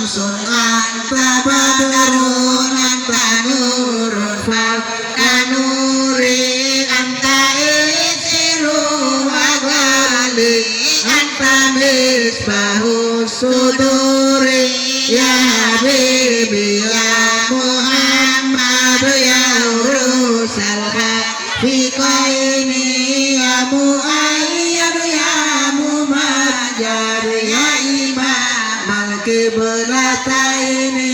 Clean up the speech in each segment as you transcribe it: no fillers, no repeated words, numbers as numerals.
syamsun anta badrun anta nurun fal kanuri anta isiru wagali anta misbahu suduri ya habibi ya Muhammad ya urusal hafiqaini ya muayyad ya mumajjad ya imam al-qiblataini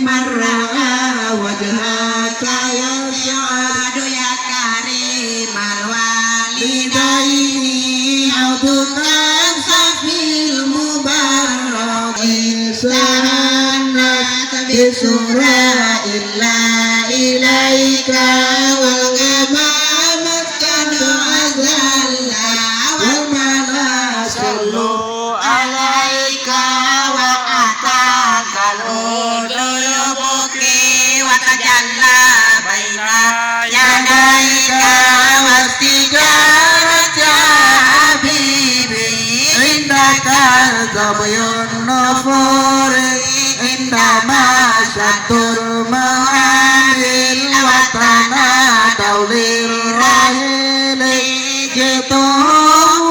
marra'a wajhaka ya syahadu ya karim al-walidaini autukan safil mubarak insanat bisurah illa ilaika wal gamamat kadu azalla wal malasallu alaika wa atakal uduyubuki wa tajalla baina yadaika wastijarat ya habibi indaka zabyun nufuri indama syatur ma'amil watana taulir rahili gitu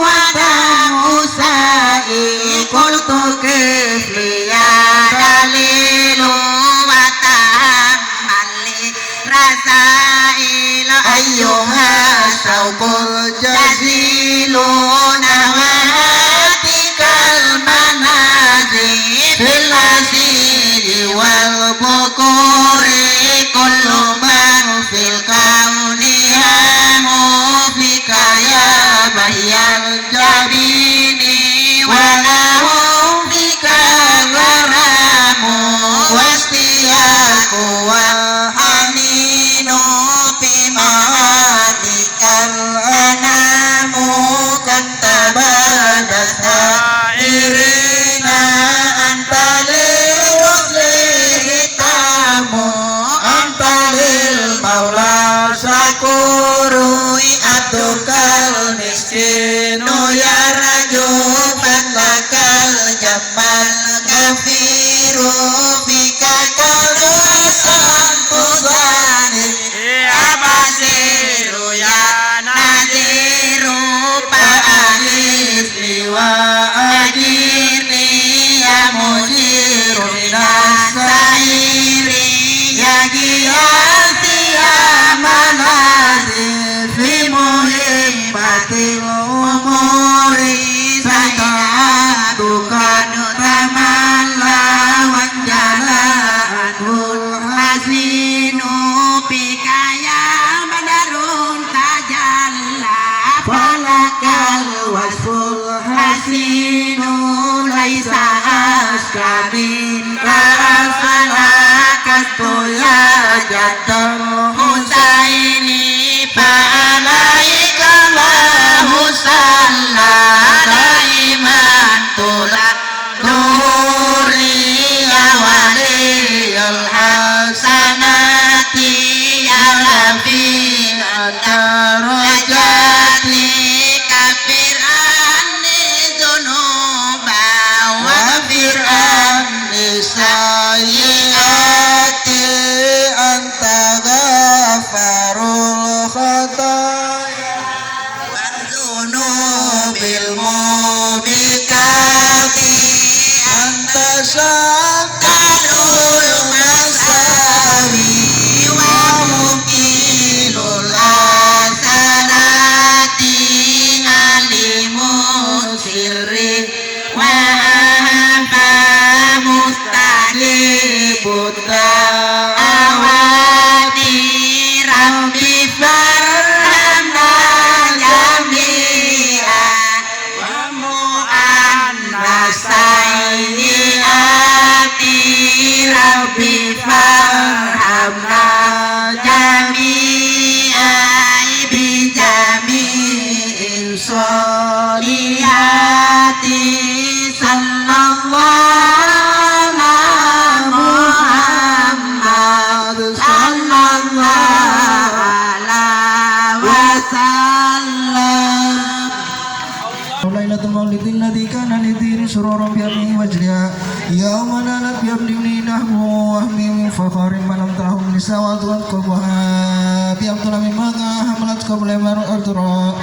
wadan usai kultu kifliya dalilu watahamali rasailu ayyuha syauqul jazilu nawatikal manazil fil asiri wal bukuri kullu man fil kauni hamu fika ya bahyal jabini walahu fika gharamu wastiyaku wal haninu bimahatikal anamu kantabadasa irina antalil muslihitamu antalil maula sakurui atukal miskinu ya raju fatlakal jamal gafiru fika kalusan tuzani ya basiru ya naziru pa'anis liwa ajirni ya mujiru nasairi ya giyasi ya manazi fi muhimmatil umuri sayatukan tamalla wanjalanul hasinu pikaya badarun tajalla falakal wasful hasinu laisa askarin rasalakastu ya jadal husaini fa'alaika lahu salla daiman tulak nuri ya waliyul hasanati ya rafi'at darajati kafir anni dhunuba wa fir anni sayyiati anta ونالت بأبدني نحو وهمي من فخر ما لم ترهم نساء قلبها بأبطل مما حملت قبل أرضها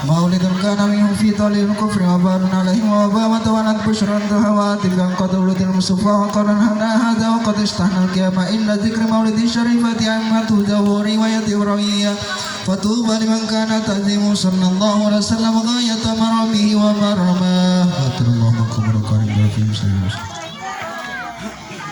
مولد كان منهم في طال الكفر وبار عليهم وبامة ولد بشرا هواتف قد ولد المصطفى وقرن هذا وقد استحنى القيامة إلا ذكر مولد الشريفة أمته ذو رواية روية فطوبى لمن كان تعظيم صلى الله عليه وسلم غاية مرامه ومرماه. الله مكبر كريم في مسلم.